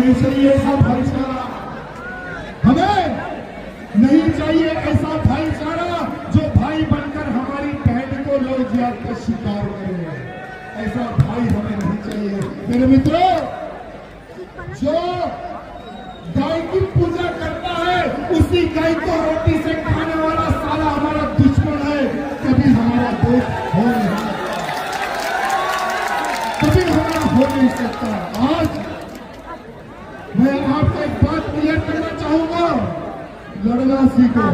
नहीं चाहिए ऐसा भाईचारा, हमें नहीं चाहिए ऐसा भाईचारा जो भाई बनकर हमारी बहन को लव जिहाद का शिकार करे। ऐसा भाई हमें नहीं चाहिए। मेरे मित्रों, जो गाय की पूजा करता है उसी गाय को रोटी से खाने वाला साला हमारा दुश्मन है, कभी हमारा दोस्त हो नहीं, कभी हमारा हो नहीं सकता। आज मैं आपको एक बात क्लियर करना चाहूंगा, लड़ना सीखो,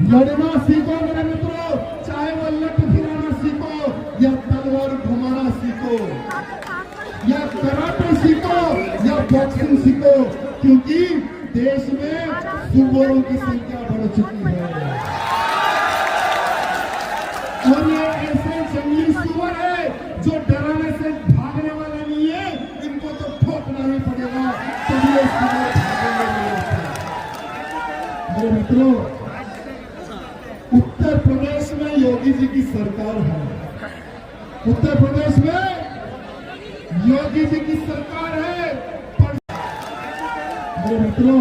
लड़ना सीखो मेरे मित्रों, चाहे वो लठ फिराना सीखो या तलवार घुमाना सीखो या कराटे सीखो या बॉक्सिंग सीखो, क्योंकि देश में सुअरों की संख्या बढ़ चुकी है और ये ऐसे जंगली सुअर है जो डराने से भागने वाला नहीं है, इनको तो ठोकना ही पड़ेगा तभी ये सुअर भागेंगे। मेरे मित्रों, उत्तर प्रदेश में योगी जी की सरकार है, उत्तर प्रदेश में योगी जी की सरकार है। मेरे मित्रों,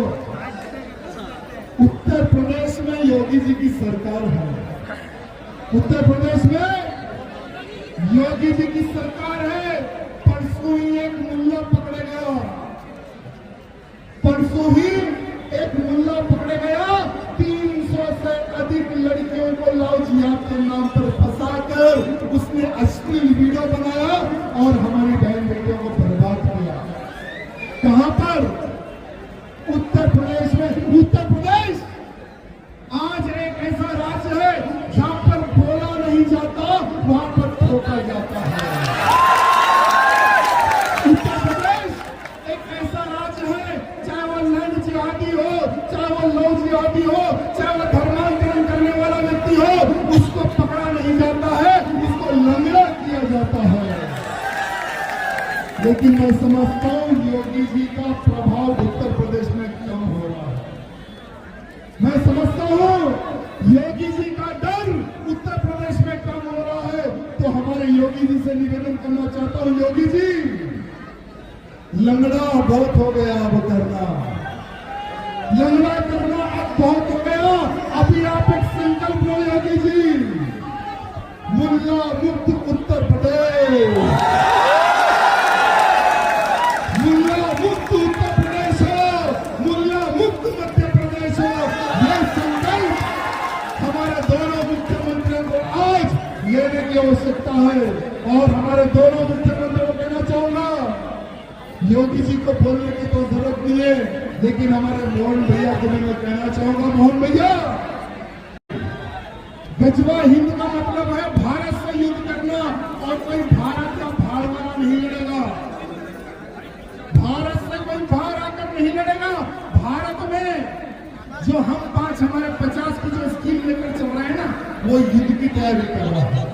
उत्तर प्रदेश में योगी जी की सरकार है, उत्तर प्रदेश में योगी जी की सरकार है। परसों ही एक मुल्ला पकड़ा गया, परसों ही एक मुल्ला पकड़ा गया, 300 से अधिक लड़कियों को लव जिहाद के नाम पर फंसाकर उसने अश्लील वीडियो बनाया और हमारी बहन बेटियों को बर्बाद किया। कहां पर? उत्तर प्रदेश में। उत्तर प्रदेश आज एक ऐसा राज्य है जहां पर बोला नहीं जाता, वहां पर ठोका जाता है। उत्तर प्रदेश एक ऐसा राज्य है, चाहे वो लैंड जिहादी हो, चाहे वो लव जिहादी हो, चाहे वो धर्मांतरण करने वाला व्यक्ति हो, उसको पकड़ा नहीं जाता है, उसको लंगड़ा किया जाता है। लेकिन मैं समझता हूं योगी जी का प्रभाव उत्तर प्रदेश में कम हो रहा है। मैं समझता हूं योगी जी का डर उत्तर प्रदेश में कम हो रहा है। तो हमारे योगी जी से निवेदन करना चाहता हूं, योगी जी, लंगड़ा बहुत हो गया, अब करना, लंगड़ा करना अब बहुत हो गया। अभी आप एक संकल्प लो योगी जी, मुल्ला मुक्त उत्तर प्रदेश, मुल्ला मुक्त उत्तर प्रदेश हो, मुल्ला मुक्त मध्य प्रदेश हो। यह संकल्प हमारे दोनों मुख्यमंत्रियों को आज लेने की आवश्यकता है और हमारे दोनों मुख्यमंत्रियों को कहना चाहूंगा, योगी जी को बोलने की तो जरूरत नहीं है, लेकिन हमारे मोहन भैया को मैं कहना चाहूंगा, मोहन भैया, गजवा हिंद का मतलब है भारत से युद्ध करना और कोई भारत का भाड़ वाला नहीं लड़ेगा, भारत से कोई बाहर आकर नहीं लड़ेगा। भारत में जो हम 5 हमारे 50 की जो स्कीम लेकर चल रहे हैं ना, वो युद्ध की तैयारी कर रहा है,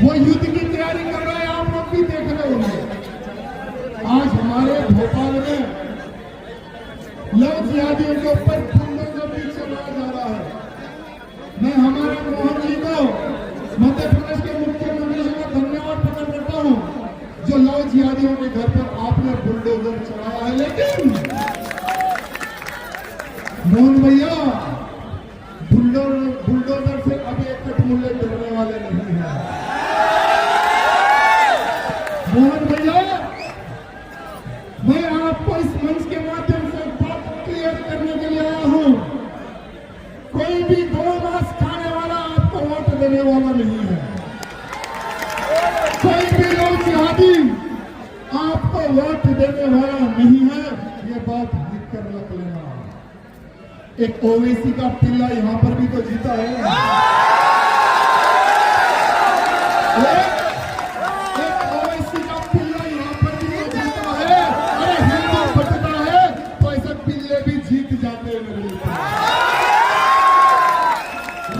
वो युद्ध की तैयारी कर रहा है, आप लोग भी देख रहे होंगे। आज हमारे भोपाल में लव जिहादियों के ऊपर बुलडोजर भी चलाया जा रहा है। मैं हमारे मोहन जी को, मध्य प्रदेश के मुख्यमंत्री जी को धन्यवाद प्रकट करता हूं, जो लव जिहादियों के घर पर आपने बुलडोजर चलाया है। लेकिन मोहन भैया, बुलडोजर से अभी एक कटमुल्ले डरने वाले नहीं है। मोहन भैया, मैं आपको इस मंच के माध्यम से बात क्लियर करने के लिए आया हूं, कोई भी गौ मांस खाने वाला आपको वोट देने वाला नहीं है, कोई भी लव जिहादी आपको वोट देने वाला नहीं है, ये बात लिख कर रख लेना। एक ओवैसी का पिल्ला यहां पर भी तो जीता है, एक ओवैसी का पिल्ला यहां पर भी तो जीता है। अरे हिंदू बचता है तो ऐसे पिल्ले भी जीत जाते हैं मेरे लिए।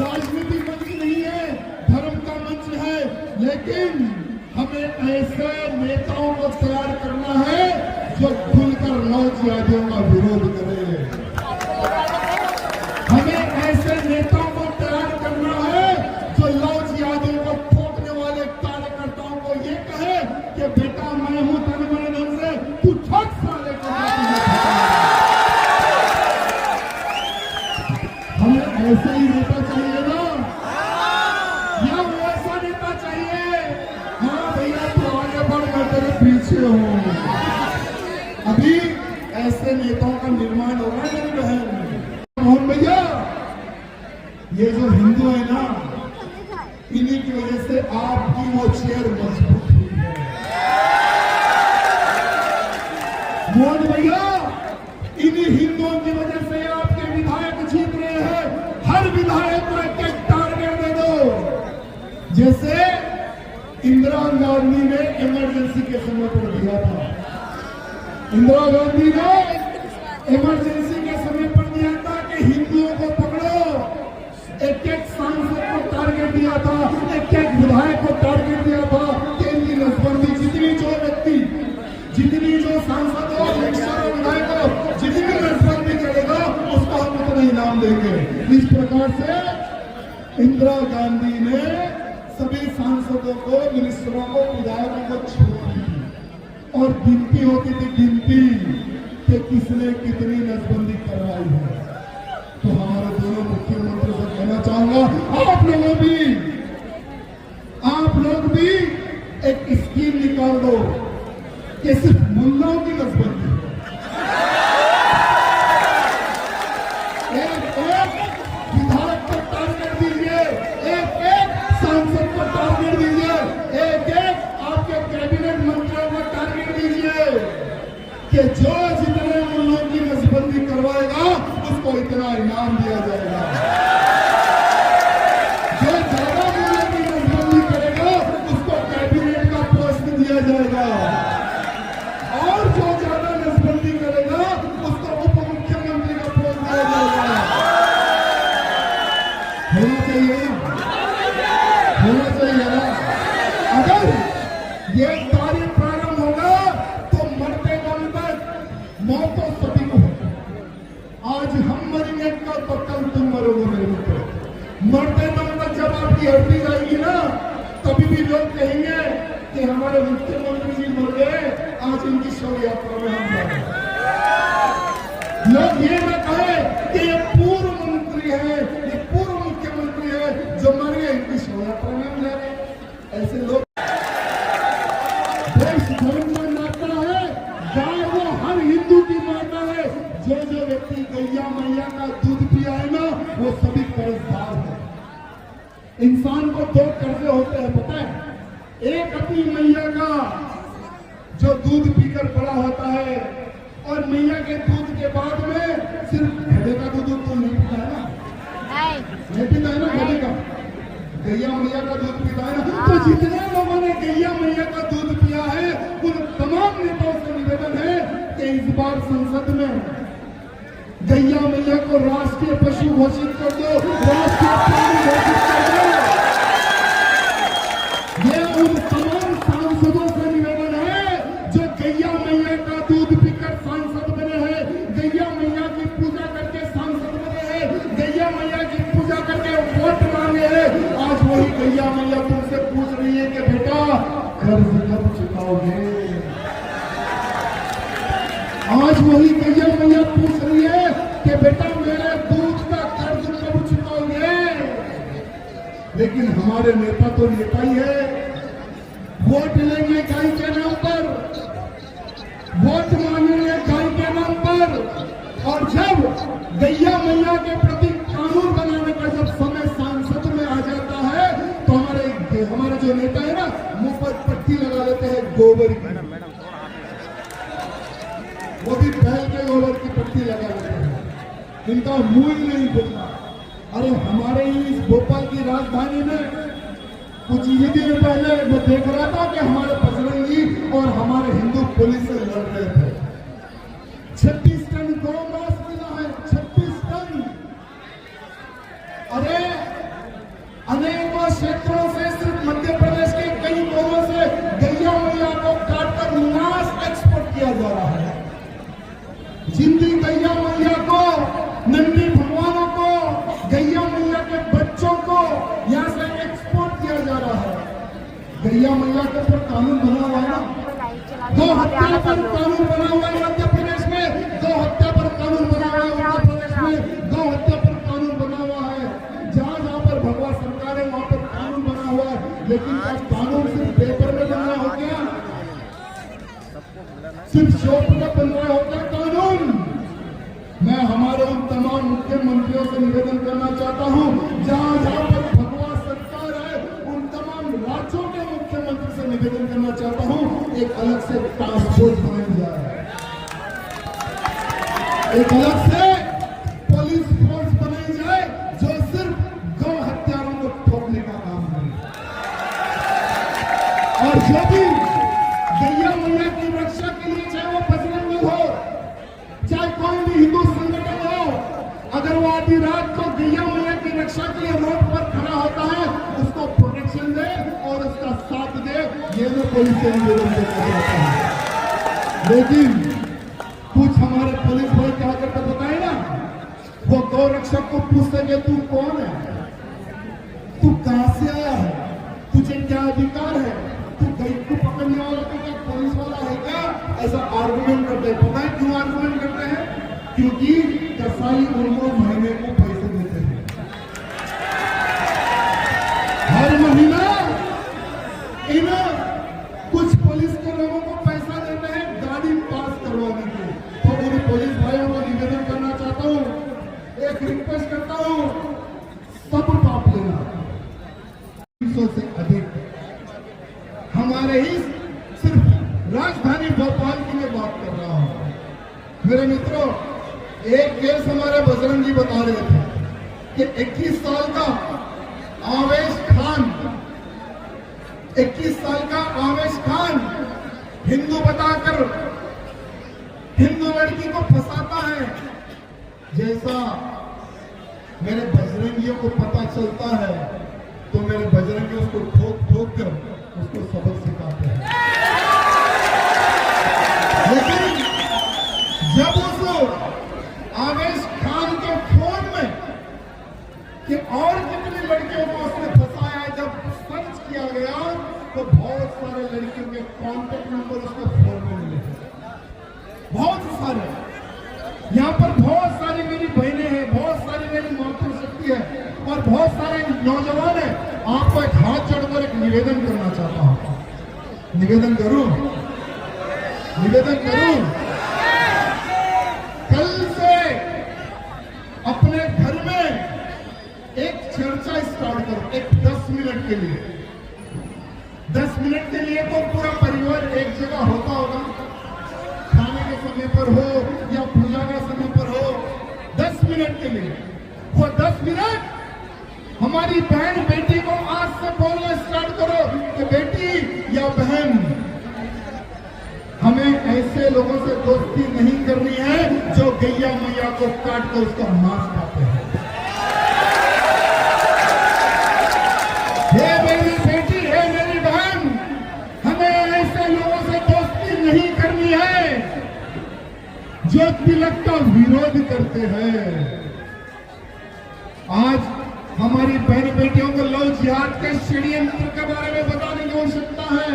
राजनीति मंच नहीं है, धर्म का मंच है, लेकिन हमें ऐसे नेताओं को तैयार करना है जो खुलकर लव जिहादियों का विरोध करे। हमें ऐसे नेताओं को तैयार करना है जो लव जिहादियों को ठोकने वाले कार्यकर्ताओं को ये कहे कि बेटा मैं हूं तन मन धन से, तू ऐसा ही नेता चाहिए ना, या वैसा नेता चाहिए? हाँ भैया तो आगे बढ़, मैं तेरे पीछे हूँ। अभी ऐसे नेताओं का निर्माण हो रहा है मेरी बहन। मोहन भैया, ये जो हिंदू है ना, इन्हीं की वजह से आपकी वो चेयर मजबूत हुई है। मोहन भैया, इन्हीं हिंदुओं की वजह से आपके विधायक जीत रहे हैं। हर विधायक को एक एक टारगेट दे दो, जैसे इंदिरा गांधी ने इमरजेंसी के समय पर दिया था। इंदिरा गांधी ने इमरजेंसी के समय पर दिया था कि हिंदुओं को पकड़ो। एक एक सांसद को टारगेट दिया था, एक एक विधायक को टारगेट दिया था कि इनकी नसबंदी, जितनी जो व्यक्ति, जितनी जो सांसद हो, विधायक हो, जितनी नसबंदी करेगा उसको हम उतना इनाम देंगे। इस प्रकार से इंदिरा गांधी ने सभी सांसदों को, मिनिस्टरों को, विधायकों को छूट दी और गिनती होती थी, गिनती कि किसने कितनी नसबंदी करवाई है। तो हमारे दोनों मुख्यमंत्री से कहना चाहूंगा, आप लोग भी एक स्कीम निकाल दो कि सिर्फ मुल्लाओं की नसबंदी, एक विधायक को टारगेट दीजिए, एक सांसद को टारगेट दीजिए, एक आपके कैबिनेट मंत्रियों को टारगेट दीजिए कि जो जितने मुल्लों की नसबंदी करवाएगा उसको इतना इनाम दिया जाएगा। जो ज्यादा मुल्लों की नसबंदी करेगा उसको कैबिनेट का पोस्ट दिया जाएगा, और जो ज्यादा नसबंदी करेगा उसको उप मुख्यमंत्री का पोस्ट दिया जाएगा। होना चाहिए ना? अगर ये कार्य प्रारंभ होगा तो मरते दम तक मौत तो सभी को होगी। आज हम मरेंगे तो कल तुम मरोगे मेरे मित्र। मरते दम तक जब आपकी हड्डी जाएगी ना, तभी भी लोग कहेंगे कि हमारे मुख्यमंत्री जी मर गए, आज इनकी शव यात्रा में हम जा रहे हैं। लोग ये न कहे कि ये पूर्व मंत्री है, ये पूर्व मुख्यमंत्री है जो मर गए, इनकी शव यात्रा में हम जा रहे हैं। ऐसे लोग देश धर्म में मानता है, गाय वो हर हिंदू की मानता है। जो जो व्यक्ति गैया मैया का दूध पिया है ना, वो सभी कर्जदार है। इंसान को दो कर्जे होते हैं पता है, एक अपनी मैया का जो दूध पीकर बड़ा होता है, और मैया के दूध के बाद में सिर्फ गधे का दूध तो नहीं पीता है ना, नहीं पीता है ना गधे का, गैया मैया का दूध पीता है ना। तो जितने लोगों ने गैया मैया का दूध पिया है, उन तमाम नेताओं से निवेदन है कि इस बार संसद में गैया मैया को राष्ट्रीय पशु घोषित कर दो, राष्ट्रीय प्राणी घोषित कर दो। ये उन तमाम सांसदों से निवेदन है जो गैया मैया का दूध पीकर सांसद बने हैं, गैया मैया की पूजा करके सांसद बने हैं, गैया मैया की पूजा करके वोट मांगे हैं। आज वही गैया मैया तुमसे पूछ रही है कि बेटा कर्ज कब चुकाओगे? आज वही गैया मैया पूछ रही है कि बेटा मेरे दूध का कर्ज कब चुकाओगे? लेकिन हमारे नेता तो नेता ही है, वोट लेंगे गाय के नाम पर, वोट मांगेंगे गाय के नाम पर, और जब गैया मैया के प्रति कानून बनाने का जब समय सांसद में आ जाता है तो हमारे जो नेता है ना, मुंह पर पट्टी लगा लेते हैं गोबर की, वो भी बैल के गोबर की पट्टी लगा लेते हैं, इनका मुंह ही नहीं बोलता। अरे हमारे ही इस भोपाल की राजधानी में कुछ ही दिन पहले मैं देख रहा था कि हमारे बजरंगी और हमारे हिंदू पुलिस से लड़ रहे थे। 36 टन गौ मांस मिला है, 36 टन। अरे अनेकों क्षेत्रों से, सिर्फ मध्य प्रदेश के कई गांवों से गैया मैया को काटकर मांस एक्सपोर्ट किया जा रहा है। जिंदी गैया मैया को, नंदी भगवानों को, गैया मैया के बच्चों को यहाँ से एक्सपोर्ट किया जा रहा है। गैया मैया के ऊपर कानून बना हुआ है ना, गौ हत्या पर कानून बना हुआ है मध्य प्रदेश में, गौ हत्या पर कानून बना हुआ है उत्तर प्रदेश में, गौ हत्या पर कानून बना हुआ है। लेकिन क्या कानून सिर्फ पेपर में बन रहा हो क्या? सिर्फ शोप में बन रहा हो क्या कानून? मैं हमारे उन तमाम मुख्यमंत्रियों से निवेदन करना चाहता हूं, जहां जहां पर भगवा सरकार है, उन तमाम राज्यों के मुख्यमंत्री से निवेदन करना चाहता हूं, एक अलग से टास्क फोर्स बनाई जाए, एक अलग से पुलिस फोर्स बनाई जाए जो सिर्फ गौ हत्यारों को ठोकने का काम करे, और जो भी गैया मैया की रक्षा के लिए, चाहे वो बजरंग दल हो, चाहे कोई भी हिंदू संगठन हो, अगर वो आधी रात को गैया मैया की रक्षा के लिए रोड पर खड़ा होता है, उसको प्रोटेक्शन दे और उसका साथ दे, ये मैं पुलिस से निवेदन करना चाहता हूं। लेकिन कुछ हमारे पुलिस भाई क्या करते बताए ना, वो गौ रक्षक को पूछते कि तू कौन है, तू कहां से आया है, तुझे क्या अधिकार है, तू गई को पकड़ने वाला तो क्या पुलिस वाला है क्या? ऐसा आर्गुमेंट करते हैं। पता है क्यों आर्गुमेंट करते हैं? क्योंकि कसाई उनको महीने को पैसे देते हैं, हर महीना इन कुछ पुलिस के लोगों को पैसा देते हैं गाड़ी पास करवाने के। तो उन पुलिस भाइयों को निवेदन करना चाहता हूं, एक रिक्वेस्ट करता हूं, सब पाप लेना 300 से अधिक हमारे ही सिर्फ राजधानी भोपाल की मैं बात कर रहा हूं। मेरे मित्रों, एक केस हमारे बजरंग जी बता रहे थे कि 21 साल का आवेश खान, 21 साल का आवेश खान हिंदू बताकर हिंदू लड़की को फंसाता है। जैसा मेरे बजरंगियों को पता चलता है तो मेरे बजरंगी उसको ठोक ठोक कर उसको सबक सिखाते हैं। लेकिन जब उस आवेश खान के फोन में कि और कितनी लड़कियों को उसने फंसाया है, जब सर्च किया गया तो बहुत सारे लड़कियों के कॉन्टेक्ट नंबर उसके फोन में मिले, बहुत सारे। यहाँ पर बहुत सारी मेरी बहनें हैं, बहुत सारी मेरी मातृशक्ति है और बहुत सारे नौजवान हैं। आपको एक हाथ जोड़कर एक निवेदन करना चाहता हूं, निवेदन करूं, निवेदन करूं, कल से अपने घर में एक चर्चा स्टार्ट करो, एक 10 मिनट के लिए। 10 मिनट के लिए तो पूरा परिवार एक जगह होता होगा, खाने के समय पर हो या पूजा के समय पर हो, 10 मिनट के लिए। वो 10 मिनट हमारी बहन बेटी को आज से बोलना स्टार्ट करो कि बेटी या बहन, हमें ऐसे लोगों से दोस्ती नहीं करनी है जो गैया मैया को काट कर उसका मांस खाते हैं। हे मेरी बेटी, हे मेरी बहन, हमें ऐसे लोगों से दोस्ती नहीं करनी है जो तिलक का विरोध करते हैं। आज हमारी बहन बेटियों को लव जिहाद के षड्यंत्र के बारे में बताने की आवश्यकता है।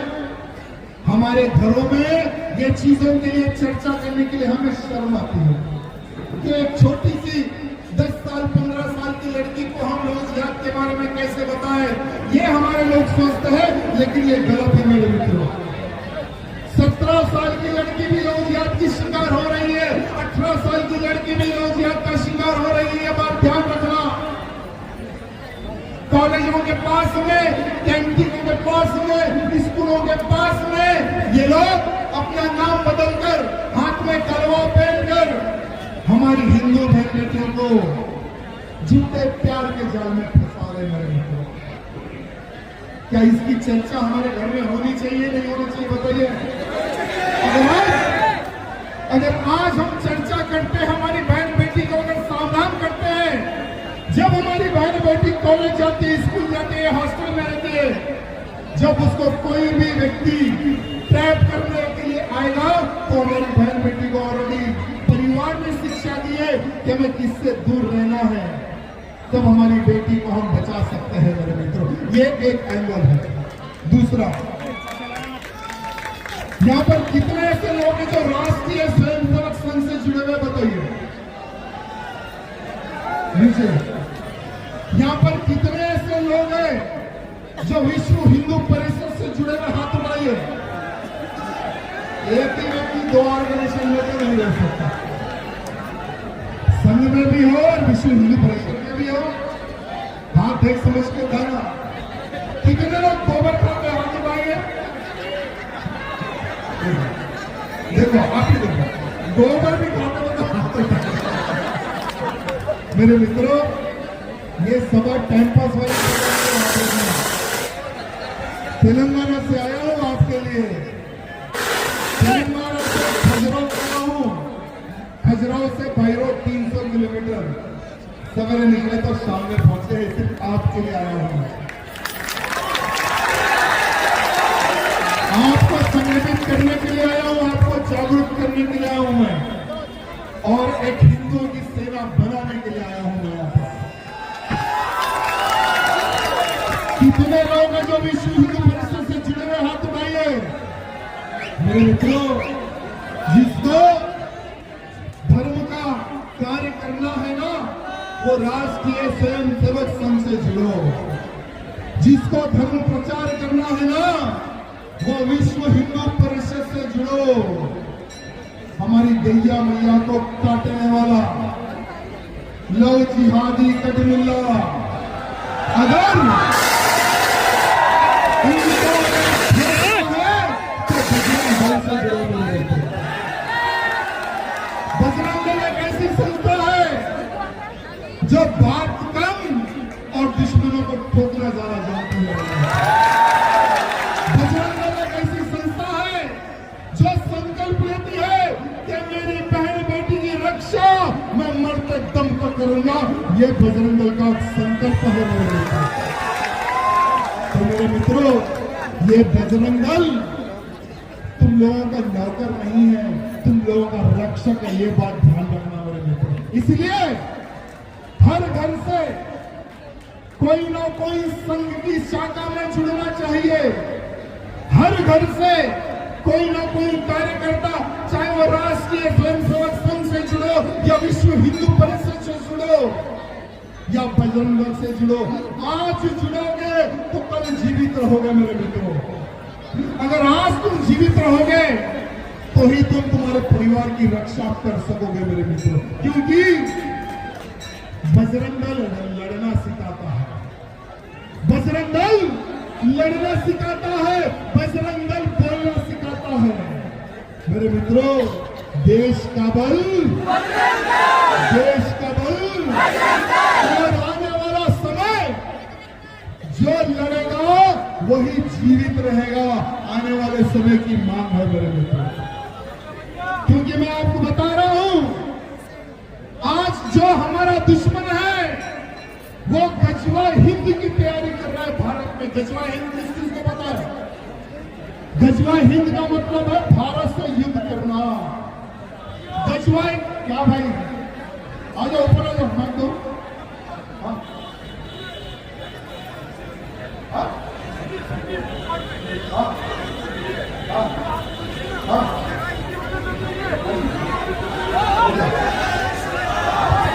हमारे घरों में ये चीजों के लिए चर्चा करने के लिए हमें शर्म आती है कि एक छोटी सी 10 साल 15 साल की लड़की को हम लव जिहाद के बारे में कैसे बताएं, ये हमारे लोग सोचते हैं, लेकिन ये गलत है मेरे मित्रों। 17 साल की लड़की भी लव जिहाद की शिकार हो रही है, 18 साल की लड़की भी लव जिहाद का शिकार हो रही है। बात ध्यान रखना। कॉलेजों के पास में, कैंटीनों के पास में, स्कूलों के पास में ये लोग अपना नाम बदलकर, हाथ में कलवा पहनकर हमारी हिंदू बहन बेटियों को झूठे प्यार के जाल में फंसा रहे हैं। क्या इसकी चर्चा हमारे घर में होनी चाहिए, नहीं होनी चाहिए बताइए? अगर आज हम चर्चा करते हैं, हमारी बहन बेटी को अगर सावधान करते हैं, जब हमारी बहन बेटी कॉलेज जाती है, स्कूल जाती है, हॉस्टल में रहती है, जब उसको कोई भी व्यक्ति ट्रैप करने के लिए आएगा तो हमारी बहन बेटी को ऑलरेडी परिवार में शिक्षा दी है कि हमें किससे दूर रहना है, तब हमारी बेटी को हम बचा सकते हैं। मेरे मित्रों, ये एक एंगल है। दूसरा, यहाँ पर कितने ऐसे लोग हैं जो राष्ट्रीय स्वयंसेवक संघ से जुड़े हुए, बताइए नीचे। यहाँ पर कितने ऐसे लोग हैं जो विश्व हिंदू परिषद से जुड़े हुए हाथ उठाइए। एक ही व्यक्ति दो ऑर्गेनाइजेशन लेकर नहीं रह सकता। संघ में भी हो और विश्व हिंदू परिषद में भी हो, हाथ देख समझ के उठाना। कितने लोग गोबर खाते हाथ उठाइए। देखो आप ही देखो, गोबर भी खाते हो तो हाथ उठाइए। मेरे मित्रों, ये सभा टाइम पास वाले तेलंगाना से आया हूं आपके लिए। तेलंगाना से खजुराहो आया हूं। खजुराहो से भैरव 300 किलोमीटर सवेरे निकले तो शाम में पहुंचे। सिर्फ आपके लिए आया हूं। आपको संगठित करने के लिए आया हूं, आपको जागरूक करने के लिए आया हूं मैं, और एक हिंदुओं की सेना बनाने के लिए आया हूं मैं यहाँ पर। कितने लोग हैं जो विश्व हिंदू परिषद से जुड़े हुए हाथ उठाइए। मेरे मित्रों, जिसको धर्म का कार्य करना है ना, वो राष्ट्रीय स्वयंसेवक संघ से जुड़ो। जिसको धर्म प्रचार करना है ना, वो विश्व हिंदू परिषद से जुड़ो। हमारी गैया मैया को काटने वाला लव जिहादी कटमिल्ला, अगर इनको तो बजरंग दल से जुड़े। बजरंग दल एक ऐसी संस्था है जो बात कम और दुश्मनों को ठोकना ज्यादा जानती है। बजरंग दल एक ऐसी संस्था है जो संकल्प लेती है कि मेरी बहन बेटी की रक्षा मैं मरते दम तक करूंगा। ये बजरंग दल का संकल्प है मेरे मित्रों। तो मेरे मित्रों, ये बजरंग दल तुम लोगों का नौकर नहीं है, तुम लोगों का रक्षक है। ये बात ध्यान रखना मेरे मित्रों। इसलिए हर घर से कोई ना कोई संघ की शाखा में जुड़ना चाहिए। हर घर से कोई ना कोई कार्यकर्ता, चाहे वो राष्ट्रीय स्वयंसेवक संघ से जुड़ो या विश्व हिंदू परिषद से जुड़ो या बजरंग दल से जुड़ो। आज जुड़ोगे तो कल जीवित रहोगे मेरे मित्रों। अगर आज तुम जीवित रहोगे तो ही तुम तुम्हारे परिवार की रक्षा कर सकोगे मेरे मित्रों। क्योंकि बजरंग दल लड़ना सिखाता है। बजरंग दल लड़ना सिखाता है। बजरंग दल बोलना सिखाता है। मेरे मित्रों, देश का बल, देश का बल, और आने वाला समय जो लड़ेगा वही जीवित रहेगा। आने वाले समय की मांग है मेरे मित्रों। क्योंकि मैं आपको बता रहा हूं, आज जो हमारा दुश्मन है वो गजवा हिंद की तैयारी कर रहा है भारत में। गजवा हिंद किस चीज को पता है? गजवा हिंद का मतलब है भारत से युद्ध करना। गजवा क्या भाई, आ जाओ ऊपर आ जाओ, मैं दो।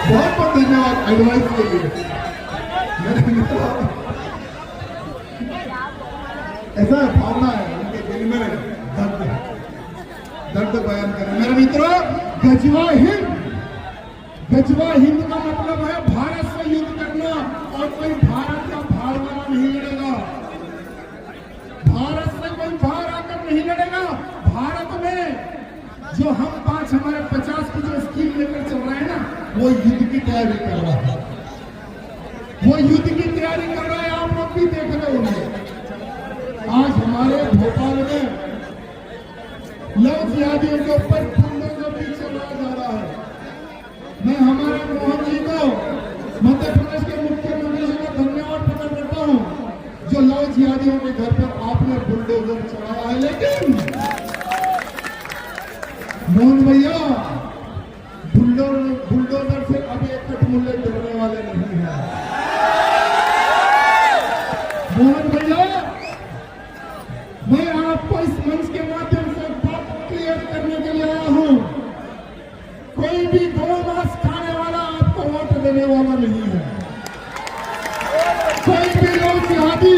बहुत बहुत धन्यवाद एडवाइस के लिए। ऐसा है, भावना है उनके दिल में, दर्द बयान करें मेरे मित्रों। गजवा हिंद, गजवा हिंद का मतलब है भारत से युद्ध करना, और कोई भारत का भार वाला नहीं लड़ेगा। भारत से कोई भार आकर नहीं लड़ेगा। भारत में जो हम 5 हमारे 50 की जो स्कीम लेकर चल रहे हैं ना, वो युद्ध की तैयारी कर रहा है। वो युद्ध की तैयारी कर रहा है, आप लोग भी देख रहे होंगे। आज हमारे भोपाल में लव जिहादियों के ऊपर बुलडोजर भी चलाया जा रहा है। मैं हमारे मोहन जी को, मध्य प्रदेश के मुख्यमंत्री जी को धन्यवाद प्रकट करता हूं, जो लव जिहादियों के घर पर आपने बुलडोजर चलाया है। लेकिन मोहन भैया, बुलडोजर से अभी एक कटमुल्ले डरने वाले नहीं है। मोहन भैया, मैं आपको इस मंच के माध्यम से बात क्लियर करने के लिए आया हूं। कोई भी गौ मांस खाने वाला आपको वोट देने वाला नहीं है। कोई भी लोग जिहादी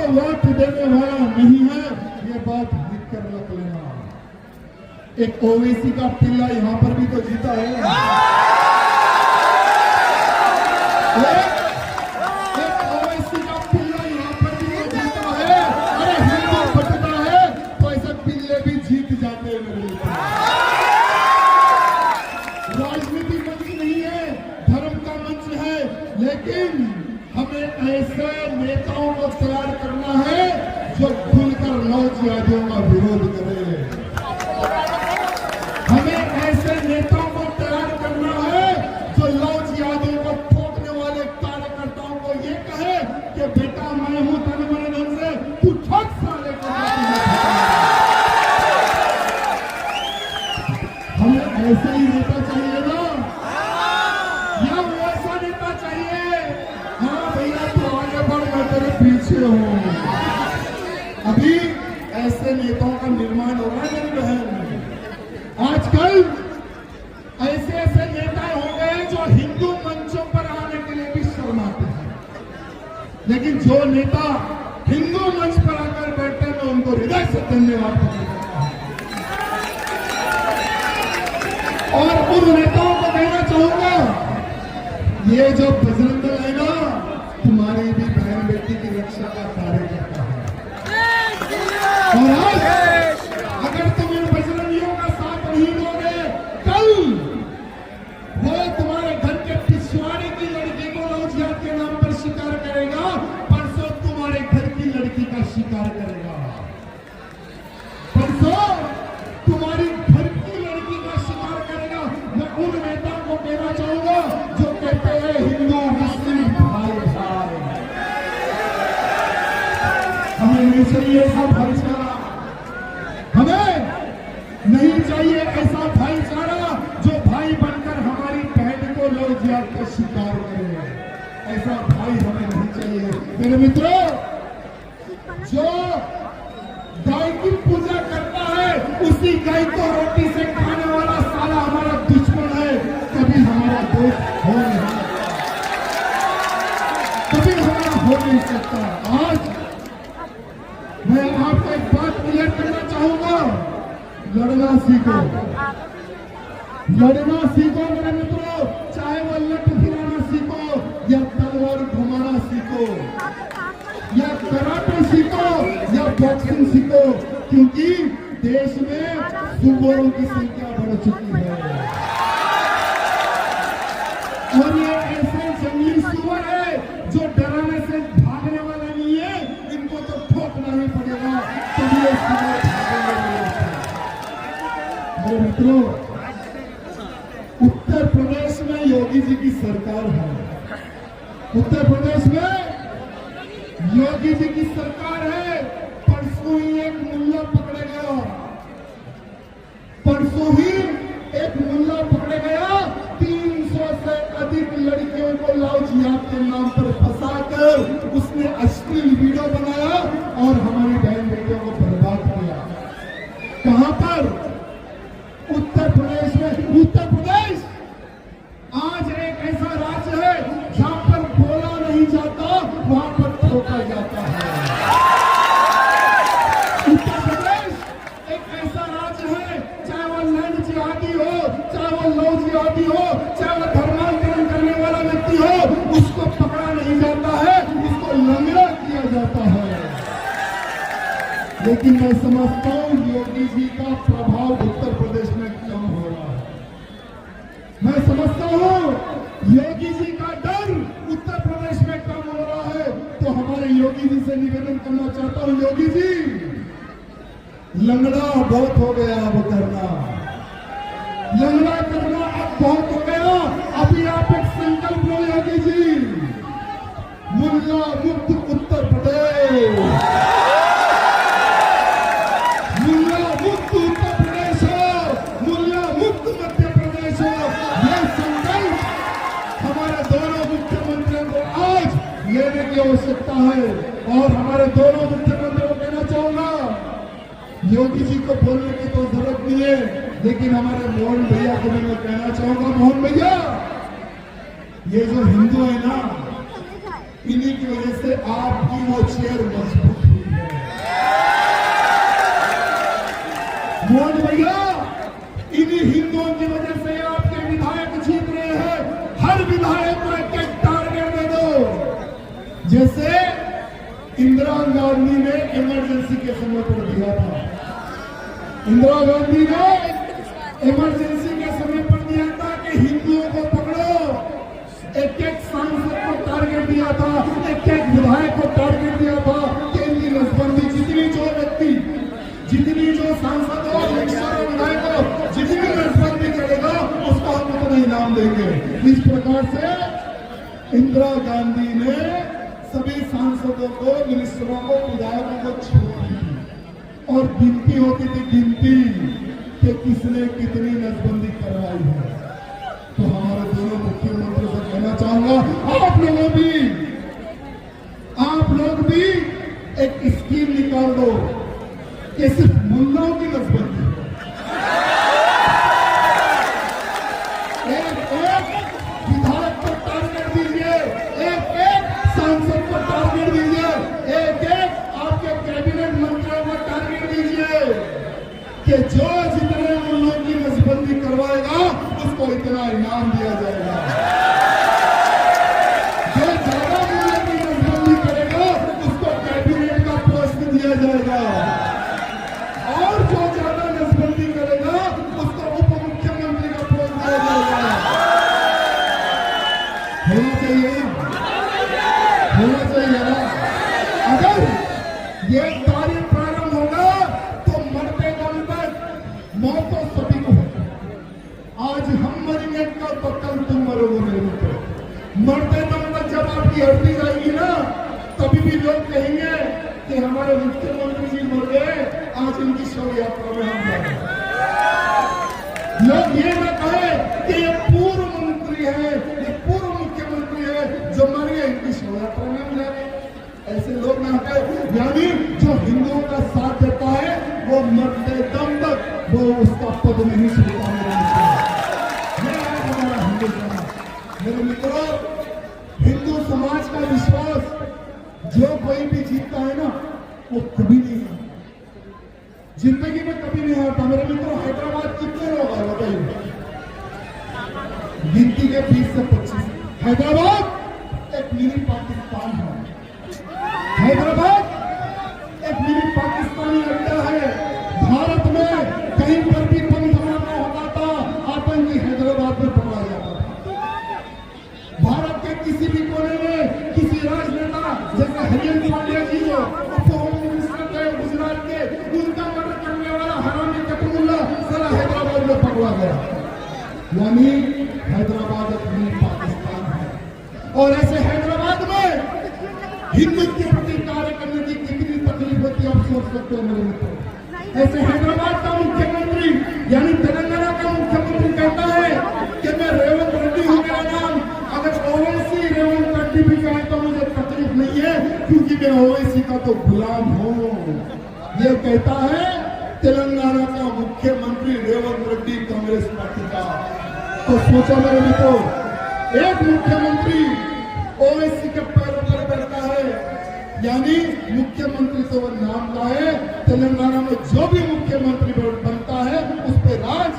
वोट देने वाला नहीं है, ये बात लिख कर रख लेना। एक ओवैसी का पिल्ला यहां पर भी तो जीता है, एक ओवैसी का पिल्ला यहां पर भी तो जीता है। अरे हिंदू बटता है तो ऐसे पिल्ले भी जीत जाते हैं मेरे लिए। राजनीति मंच नहीं है, धर्म का मंच है, लेकिन हमें ऐसे नेताओं को तैयार करना है जो खुलकर लव जिहादियों का विरोध करे। हमें ऐसे नेताओं को तैयार करना है जो लव जिहादियों को ठोकने वाले कार्यकर्ताओं को ये कहे कि बेटा मैं हूं तन मन धन से, तू ठोक साले को। हमें ऐसे ही नेता चाहिए ना, या वैसा नेता चाहिए? हाँ भैया तू आगे बढ़, मैं तेरे पीछे हूँ। अभी ऐसे नेताओं का निर्माण हो रहा है मेरी बहन। आजकल ऐसे ऐसे नेता हो गए जो हिंदू मंचों पर आने के लिए भी शर्माते हैं, लेकिन जो नेता हिंदू मंच पर आकर बैठते हैं मैं उनको हृदय से धन्यवाद करता हूं। और उन नेताओं को कहना चाहूंगा, ये जो बजरंग दल है ना, तुम्हारी भी बहन बेटी की रक्षा का कार्य करता है। और आज अगर तुम इन बजरंगियों का साथ नहीं दोगे, कल वो तुम्हारे घर के पिछवाड़े की लड़की को लव जिहाद के नाम पर शिकार करेगा, परसों तुम्हारे घर की लड़की का शिकार करेगा, परसों तुम्हारी घर की लड़की का शिकार करेगा। मैं उन नेताओं को कहना चाहूंगा जो कहते हैं हिंदू मुस्लिम भाई भाई, हमें नहीं चाहिए ऐसा भाईचारा, हमें नहीं चाहिए ऐसा भाईचारा जो भाई बनकर हमारी बहन को लव जिहाद का शिकार करे। ऐसा भाई हमें नहीं चाहिए मेरे मित्रों। जो गाय की पूजा करता है उसी गाय को रोटी से खाने वाला साला हमारा दुश्मन है, कभी हमारा दोस्त हो नहीं, कभी हमारा हो नहीं सकता। आज मैं आपको एक बात क्लियर करना चाहूंगा, लड़ना सीखो, लड़ना सीखो मेरे मित्रों। चाहे वो लट फिराना सीखो, या तलवार घुमाना सीखो, या कराटे सीखो, या बॉक्सिंग सीखो, क्योंकि देश में सुअरों की संख्या बढ़ चुकी है। और ये ऐसे जंगली सुअर है जो डराने से भागने वाला नहीं है, इनको तो ठोकना ही पड़ेगा, तभी ये सुअर भागेंगे। मेरे मित्रों, उत्तर प्रदेश में योगी जी की सरकार है, उत्तर प्रदेश में योगी जी की सरकार है। परसों ही एक मुल्ला पकड़े गया, परसों ही एक मुल्ला पकड़े गया, 300 से अधिक लड़कियों को लव जिहाद के नाम पर फंसाकर उसने अश्लील वीडियो बनाया और हमारी बहन बेटियों को बर्बाद किया। कहां पर? उत्तर प्रदेश में। उत्तर प्रदेश आज एक ऐसा राज्य है जहां पर बोला नहीं जाता, वहां पर ठोका जाता है। उत्तर प्रदेश एक ऐसा राज्य है, चाहे वो लैंड जिहादी हो, चाहे वो लव जिहादी हो, चाहे वो धर्मांतरण करने वाला व्यक्ति हो, उसको पकड़ा नहीं जाता है, उसको लंगड़ा किया जाता है। लेकिन मैं समझता हूं योगी जी का प्रभाव उत्तर प्रदेश में कम हो रहा है। मैं समझता हूं योगी जी का डर उत्तर प्रदेश में कम हो रहा है। तो हमारे योगी जी से निवेदन करना चाहता हूं, योगी जी लंगड़ा बहुत हो गया, अब करना लंगड़ा करना अब बहुत हो गया। अभी आप एक संकल्प लो योगी जी, मुल्ला मुक्त उत्तर प्रदेश, मुल्ला मुक्त उत्तर प्रदेश हो, मुल्ला मुक्त मध्य प्रदेश हो। यह संकल्प हमारे दोनों मुख्यमंत्रियों को आज लेने की आवश्यकता है। और हमारे दोनों मुख्यमंत्रियों को कहना चाहूंगा, योगी जी को बोलने की तो जरूरत नहीं है, लेकिन हमारे मोहन भैया को मैं कहना चाहूंगा, मोहन भैया ये जो हिंदू है ना, इन्हीं की वजह से आपकी वो चेयर मजबूत जैसे इंदिरा गांधी ने इमरजेंसी के समय पर दिया था, इंदिरा गांधी ने इमरजेंसी के समय पर दिया था कि हिंदुओं को पकड़ो, एक एक सांसद को टारगेट दिया था, एक एक विधायक को टारगेट दिया था कि इनकी नसबंदी, जितनी जो व्यक्ति, जितनी जो सांसद हो, विधायक हो, जितनी नसबंदी करेगा उसको हम उतना इनाम देंगे। इस प्रकार से इंदिरा गांधी ने सभी सांसदों को, मिनिस्टरों को, विधायकों को छूट दी और गिनती होती थी, गिनती कि किसने कितनी नसबंदी करवाई है। तो हमारे दोनों मुख्यमंत्री से कहना चाहूंगा, आप लोग भी एक स्कीम निकाल दो कि सिर्फ मुल्लाओं की नसबंदी, एक विधायक को टारगेट दीजिए, एक सांसद को टारगेट दीजिए, एक आपके कैबिनेट मंत्रियों को टारगेट दीजिए कि जो जितने मुल्लों की नसबंदी करवाएगा उसको इतना इनाम दिया जाएगा, जो ज्यादा मुल्लों की नसबंदी करेगा उसको कैबिनेट का पोस्ट दिया जाएगा, और जो ज्यादा नसबंदी करेगा उसको उप मुख्यमंत्री का पोस्ट दिया जाएगा। होना चाहिए ना? अगर ये कार्य प्रारंभ होगा तो मरते दम तक मौत तो सभी को है। आज हम मरेंगे कल तो कल तुम मरोगे मेरे मित्र। मरते दम तक जब आपकी हड्डी जाएगी ना, तभी भी लोग कहेंगे कि हमारे मुख्यमंत्री जी मर गए, आज इनकी शव यात्रा में हम जाएंगे। लोग ये ना कहे कि ये पूर्व मंत्री है, ये पूर्व मुख्यमंत्री है जो मर गए, इनकी शव यात्रा में हम जाएंगे। ऐसे लोग ना कहे। यानी जो हिंदुओं का साथ देता है वो मरते दम तक वो उसका पद नहीं छूटा। हमारा हिंदू समाज, मेरे मित्रों, हिंदू समाज का विश्वास जो कोई भी जीतता है ना, वो कभी नहीं है, जिंदगी में कभी नहीं आता। मेरे मित्रों, हैदराबाद कितने लोग हैं बताइए? गिनती के 20 से 25। हैदराबाद एक मिनी पाकिस्तान है। हैदराबाद एक मिनी पाकिस्तानी अड्डा है। भारत में कहीं पर भी बम धमाका होता था, आतंकी हैदराबाद में पकड़ा जाता था। भारत के किसी भी कोने में किसी राजनेता जैसे हरियाणा पांड्या जी हो, होम मिनिस्टर थे गुजरात के, उनका मर्डर करने वाला हरामी कतमुल्ला सारा हैदराबाद में पकड़ा गया। यानी हैदराबाद एक मिनी पाकिस्तान है। और ऐसे हैदराबाद में हिंदू के प्रति कार्य करने की कितनी तकलीफ होती है आप सोच सकते हो मेरे मित्रों। ऐसे हैदराबाद का मुख्यमंत्री यानी तेलंगाना का मुख्यमंत्री कहता है कि मैं रेवंत रेड्डी हूं, मेरा नाम, अगर ओवैसी रेवंत रेड्डी भी कहे तो मुझे तकलीफ नहीं है क्योंकि मैं ओवैसी का तो गुलाम हूं। ये कहता है तेलंगाना का मुख्यमंत्री रेवंत रेड्डी, कांग्रेस पार्टी का। तो सोचा मेरे मित्रों, एक मुख्यमंत्री ओवैसी के पैरों पर बैठता है, यानी मुख्यमंत्री तो नाम का है। तेलंगाना में जो भी मुख्यमंत्री बनता है उस पर राज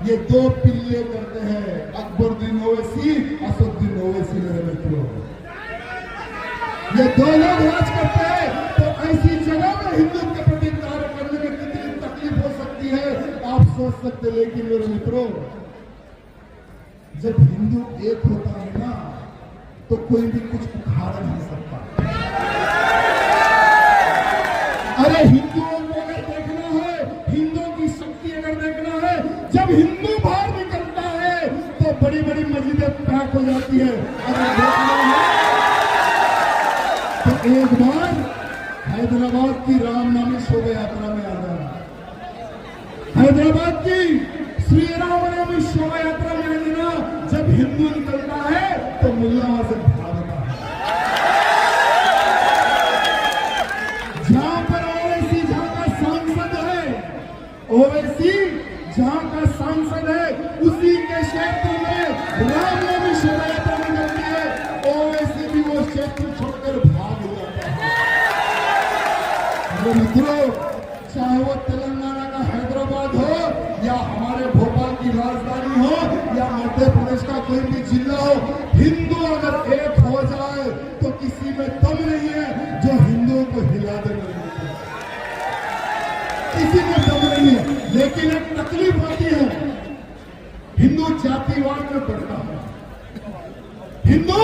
ये दो पिल्ले करते हैं, अकबरुद्दीन ओवैसी, असदुद्दीन ओवैसी। मेरे मित्रों, ये दो लोग राज करते हैं। तो ऐसी जगह में हिंदू के प्रति कार्य करने में कितनी तकलीफ हो सकती है आप सोच सकते। लेकिन मेरे मित्रों, जब हिंदू एक होता है ना, तो कोई भी कुछ उखाड़ नहीं सकता। अरे हिंदुओं को अगर देखना है, हिंदुओं की शक्ति अगर देखना है, जब हिंदू बाहर निकलता है तो बड़ी बड़ी मस्जिदें पैक हो जाती है। अगर देखना है तो एक बार हैदराबाद की रामनवमी शोभा यात्रा में आ जाना, हैदराबाद की श्री रामनवमी शोभा यात्रा में आ जाना। जब हिंदू निकलता है तो मुल्ला वहां से भागता है। जहां पर ओवैसी जहां का सांसद है, ओवैसी जहां का सांसद है, उसी के क्षेत्र में रामनवमी शोभा यात्रा निकलती है, ओवैसी भी वो क्षेत्र छोड़कर भाग जाता है। मित्रों, चाहे वो तेलंगाना का हैदराबाद हो या हमारे भोपाल की राजधानी हो या मध्य प्रदेश का कोई भी जिला हो, हिंदू अगर एक हो जाए तो किसी में दम नहीं तकलीफ होती है, हिंदू जातिवाद में पड़ता है, हिंदू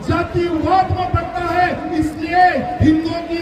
जातिवाद में पड़ता है, इसलिए हिंदुओं की